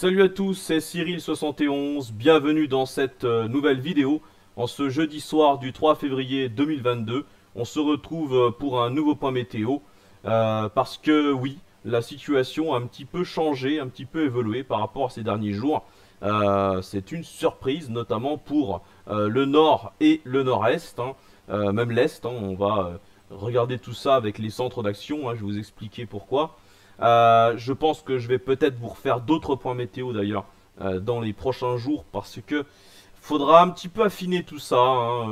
Salut à tous, c'est Cyril71, bienvenue dans cette nouvelle vidéo. En ce jeudi soir du 3 février 2022, on se retrouve pour un nouveau point météo. Parce que oui, la situation a un petit peu changé, un petit peu évolué par rapport à ces derniers jours. C'est une surprise, notamment pour le nord et le nord-est, hein, même l'est. On va regarder tout ça avec les centres d'action, hein, je vais vous expliquer pourquoi. Je pense que je vais peut-être vous refaire d'autres points météo d'ailleurs dans les prochains jours parce que faudra un petit peu affiner tout ça, hein.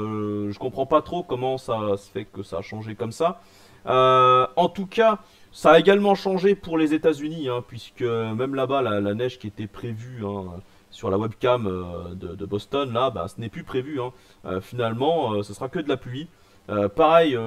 Je comprends pas trop comment ça se fait que ça a changé comme ça. En tout cas, ça a également changé pour les États-Unis, hein, puisque même là-bas, la neige qui était prévue, hein, sur la webcam de Boston, là, bah, ce n'est plus prévu, hein. Finalement, ce sera que de la pluie. Pareil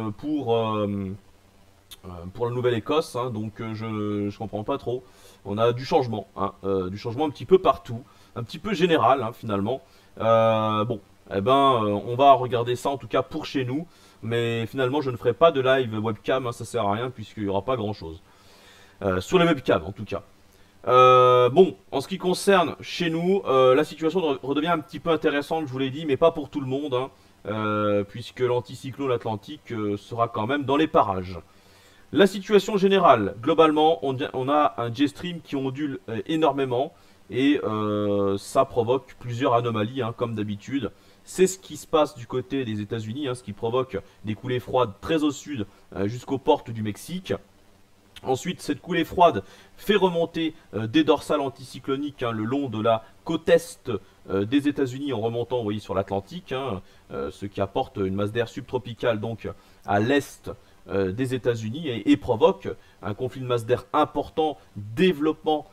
pour la Nouvelle-Écosse, hein, donc je comprends pas trop. On a du changement un petit peu partout, un petit peu général, hein, finalement. Bon, eh ben, on va regarder ça en tout cas pour chez nous, mais finalement je ne ferai pas de live webcam, hein, ça sert à rien puisqu'il n'y aura pas grand chose. Sur les webcams en tout cas. Bon, en ce qui concerne chez nous, la situation redevient un petit peu intéressante, je vous l'ai dit, mais pas pour tout le monde, hein, puisque l'anticyclone atlantique sera quand même dans les parages. La situation générale, globalement, on a un J-Stream qui ondule énormément et ça provoque plusieurs anomalies, hein, comme d'habitude. C'est ce qui se passe du côté des États-Unis, hein, ce qui provoque des coulées froides très au sud jusqu'aux portes du Mexique. Ensuite, cette coulée froide fait remonter des dorsales anticycloniques, hein, le long de la côte est des États-Unis en remontant, vous voyez, sur l'Atlantique, hein, ce qui apporte une masse d'air subtropicale donc à l'est des États-Unis et provoque un conflit de masse d'air important, développant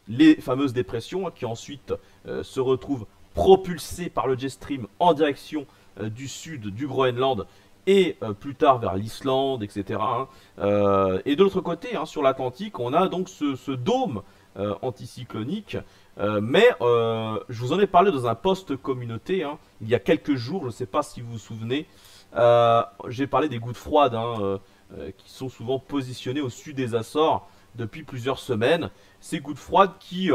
les fameuses dépressions, hein, qui ensuite se retrouvent propulsées par le jet stream en direction du sud du Groenland et plus tard vers l'Islande, etc., hein. Et de l'autre côté, hein, sur l'Atlantique, on a donc ce dôme anticyclonique. Je vous en ai parlé dans un post communauté, hein, il y a quelques jours, je ne sais pas si vous vous souvenez. J'ai parlé des gouttes froides, hein, qui sont souvent positionnées au sud des Açores depuis plusieurs semaines. Ces gouttes froides qui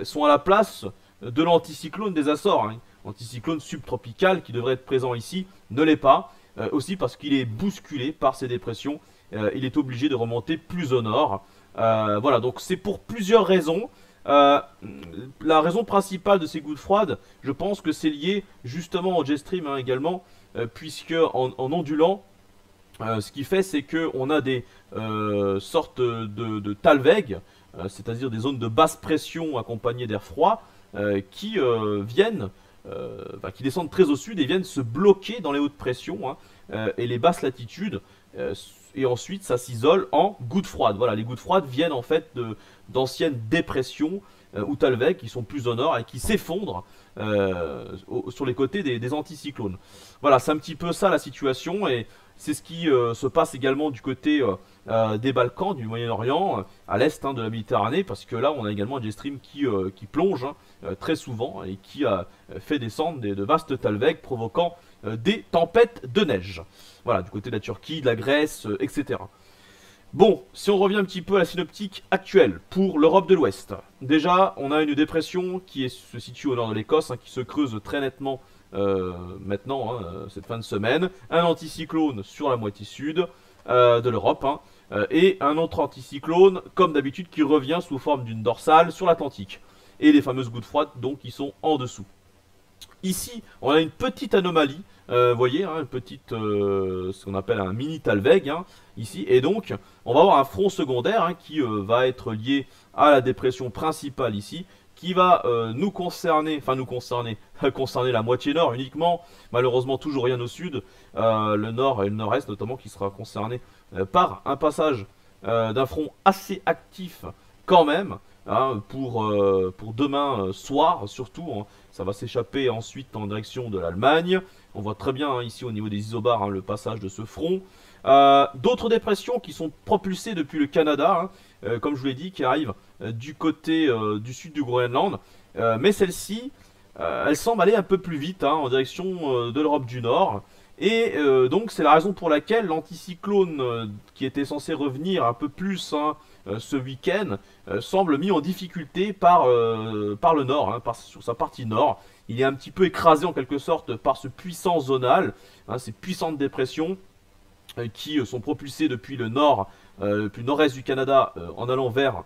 sont à la place de l'anticyclone des Açores, hein. Anticyclone subtropical qui devrait être présent ici, ne l'est pas. Aussi parce qu'il est bousculé par ces dépressions, il est obligé de remonter plus au nord. Voilà, donc c'est pour plusieurs raisons. La raison principale de ces gouttes froides, je pense que c'est lié justement au jet stream, hein, également, puisque en ondulant, ce qui fait c'est que on a des sortes de talweg, c'est-à-dire des zones de basse pression accompagnées d'air froid, qui viennent qui descendent très au sud et viennent se bloquer dans les hautes pressions, hein, et les basses latitudes, et ensuite ça s'isole en gouttes froides. Voilà, les gouttes froides viennent en fait d'anciennes dépressions ou talweg qui sont plus au nord et qui s'effondrent sur les côtés des anticyclones. Voilà, c'est un petit peu ça la situation et c'est ce qui se passe également du côté des Balkans, du Moyen-Orient, à l'est, hein, de la Méditerranée, parce que là on a également un jet stream qui plonge, hein, très souvent et qui a fait descendre de vastes talwegs provoquant des tempêtes de neige. Voilà, du côté de la Turquie, de la Grèce, etc. Bon, si on revient un petit peu à la synoptique actuelle pour l'Europe de l'Ouest. Déjà, on a une dépression qui se situe au nord de l'Écosse, hein, qui se creuse très nettement maintenant, hein, cette fin de semaine. Un anticyclone sur la moitié sud de l'Europe, hein, et un autre anticyclone, comme d'habitude, qui revient sous forme d'une dorsale sur l'Atlantique. Et les fameuses gouttes froides, donc, qui sont en dessous. Ici, on a une petite anomalie, vous voyez, hein, une petite, ce qu'on appelle un mini talweg, hein, ici, et donc, on va avoir un front secondaire, hein, qui va être lié à la dépression principale ici, qui va nous concerner, concerner la moitié nord uniquement, malheureusement toujours rien au sud, le nord et le nord-est notamment, qui sera concerné par un passage d'un front assez actif quand même, hein, pour demain soir surtout, hein. Ça va s'échapper ensuite en direction de l'Allemagne. On voit très bien, hein, ici au niveau des isobars, hein, le passage de ce front. D'autres dépressions qui sont propulsées depuis le Canada, hein, comme je vous l'ai dit, qui arrivent du côté du sud du Groenland. Mais celle-ci, elle semble aller un peu plus vite, hein, en direction de l'Europe du Nord. Et donc c'est la raison pour laquelle l'anticyclone qui était censé revenir un peu plus, hein, ce week-end, semble mis en difficulté par le nord, hein, sur sa partie nord. Il est un petit peu écrasé en quelque sorte par ce puissant zonal, hein, ces puissantes dépressions qui sont propulsées depuis le nord, depuis le nord-est du Canada, en allant vers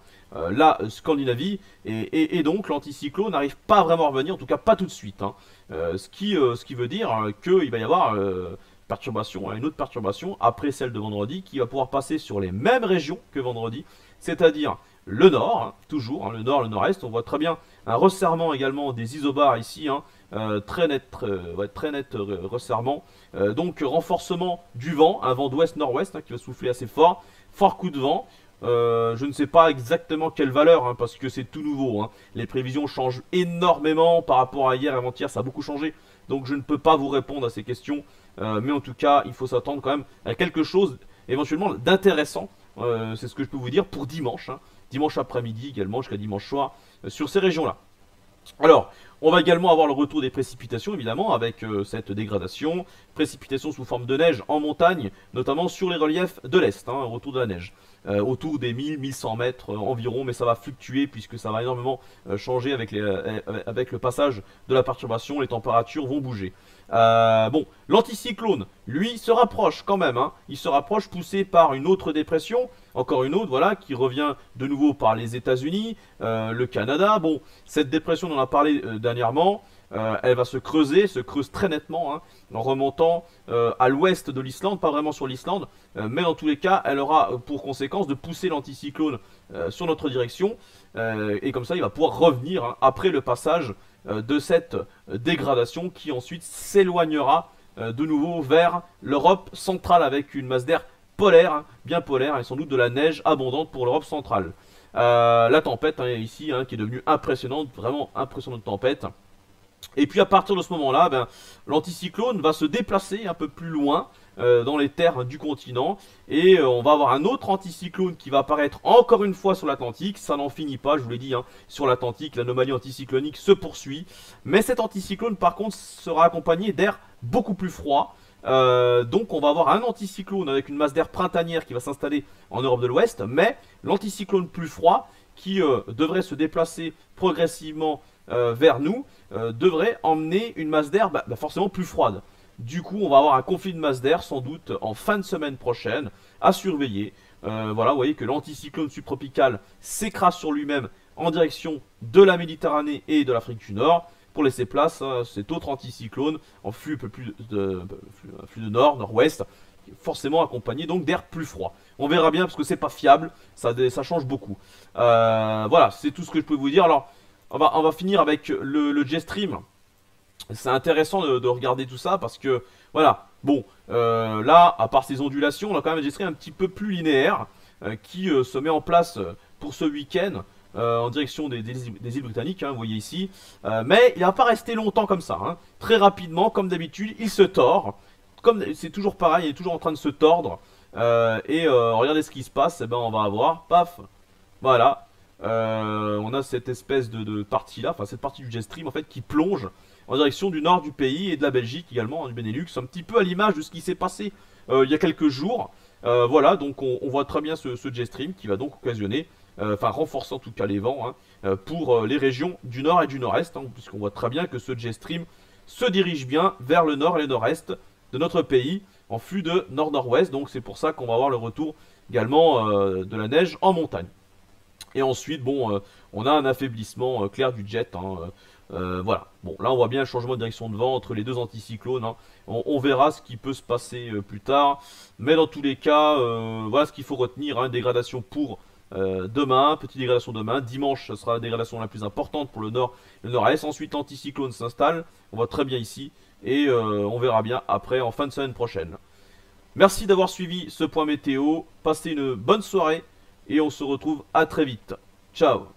la Scandinavie, et donc l'anticyclone n'arrive pas vraiment à revenir, en tout cas pas tout de suite, hein. Ce qui veut dire qu'il va y avoir perturbation, une autre perturbation après celle de vendredi qui va pouvoir passer sur les mêmes régions que vendredi, c'est-à-dire le nord, hein, toujours, hein, le nord, le nord-est. On voit très bien un resserrement également des isobars ici, hein, très net resserrement. Donc renforcement du vent, un vent d'ouest-nord-ouest, hein, qui va souffler assez fort, fort coup de vent. Je ne sais pas exactement quelle valeur, hein, parce que c'est tout nouveau, hein. Les prévisions changent énormément par rapport à hier et avant-hier, ça a beaucoup changé. Donc je ne peux pas vous répondre à ces questions. Mais en tout cas, il faut s'attendre quand même à quelque chose éventuellement d'intéressant. C'est ce que je peux vous dire pour dimanche, hein. Dimanche après-midi également, jusqu'à dimanche soir, sur ces régions-là. Alors, on va également avoir le retour des précipitations, évidemment, avec cette dégradation. Précipitations sous forme de neige en montagne, notamment sur les reliefs de l'Est, hein, retour de la neige. Autour des 1000-1100 mètres environ, mais ça va fluctuer puisque ça va énormément changer avec le passage de la perturbation, les températures vont bouger. Bon, l'anticyclone, lui, se rapproche quand même, hein. Il se rapproche poussé par une autre dépression, encore une autre, voilà, qui revient de nouveau par les États-Unis, le Canada. Bon, cette dépression, on en a parlé dernièrement, elle va se creuse très nettement, hein, en remontant à l'ouest de l'Islande, pas vraiment sur l'Islande, mais dans tous les cas, elle aura pour conséquence de pousser l'anticyclone sur notre direction, et comme ça, il va pouvoir revenir, hein, après le passage de cette dégradation qui ensuite s'éloignera de nouveau vers l'Europe centrale avec une masse d'air polaire, hein, bien polaire, et sans doute de la neige abondante pour l'Europe centrale. La tempête, hein, ici, hein, qui est devenue impressionnante, vraiment impressionnante tempête. Et puis à partir de ce moment-là, ben, l'anticyclone va se déplacer un peu plus loin dans les terres du continent. Et on va avoir un autre anticyclone qui va apparaître encore une fois sur l'Atlantique. Ça n'en finit pas, je vous l'ai dit, hein, sur l'Atlantique, l'anomalie anticyclonique se poursuit. Mais cet anticyclone par contre sera accompagné d'air beaucoup plus froid. Donc on va avoir un anticyclone avec une masse d'air printanière qui va s'installer en Europe de l'Ouest. Mais l'anticyclone plus froid qui devrait se déplacer progressivement vers nous, devrait emmener une masse d'air forcément plus froide. Du coup, on va avoir un conflit de masse d'air sans doute en fin de semaine prochaine à surveiller. Voilà, vous voyez que l'anticyclone subtropical s'écrase sur lui-même en direction de la Méditerranée et de l'Afrique du Nord pour laisser place à cet autre anticyclone en flux un peu plus flux de nord, nord-ouest, forcément accompagné donc d'air plus froid. On verra bien parce que c'est pas fiable, ça change beaucoup. Voilà, c'est tout ce que je peux vous dire. Alors, on va finir avec le J-Stream. C'est intéressant de regarder tout ça parce que, voilà, bon, là, à part ces ondulations, on a quand même un J-Stream un petit peu plus linéaire qui se met en place pour ce week-end en direction des îles britanniques, hein, vous voyez ici. Mais il ne va pas rester longtemps comme ça, hein. Très rapidement, comme d'habitude, il se tord. C'est toujours pareil, il est toujours en train de se tordre. Regardez ce qui se passe, et ben on va avoir, paf, voilà. On a cette espèce de partie là, enfin cette partie du J-Stream en fait qui plonge en direction du nord du pays et de la Belgique également, hein, du Benelux, un petit peu à l'image de ce qui s'est passé il y a quelques jours. Voilà, donc on voit très bien ce J-Stream qui va donc occasionner, enfin renforcer en tout cas les vents, hein, pour les régions du nord et du nord-est, hein, puisqu'on voit très bien que ce J-Stream se dirige bien vers le nord et le nord-est de notre pays en flux de nord-nord-ouest, donc c'est pour ça qu'on va avoir le retour également de la neige en montagne. Et ensuite, bon, on a un affaiblissement clair du jet, hein, voilà. Bon, là on voit bien le changement de direction de vent entre les deux anticyclones, hein. On verra ce qui peut se passer plus tard. Mais dans tous les cas, voilà ce qu'il faut retenir, hein, dégradation pour demain, petite dégradation demain. Dimanche, ce sera la dégradation la plus importante pour le nord et le nord-est. Ensuite, l'anticyclone s'installe, on voit très bien ici. Et on verra bien après en fin de semaine prochaine. Merci d'avoir suivi ce point météo. Passez une bonne soirée et on se retrouve à très vite. Ciao.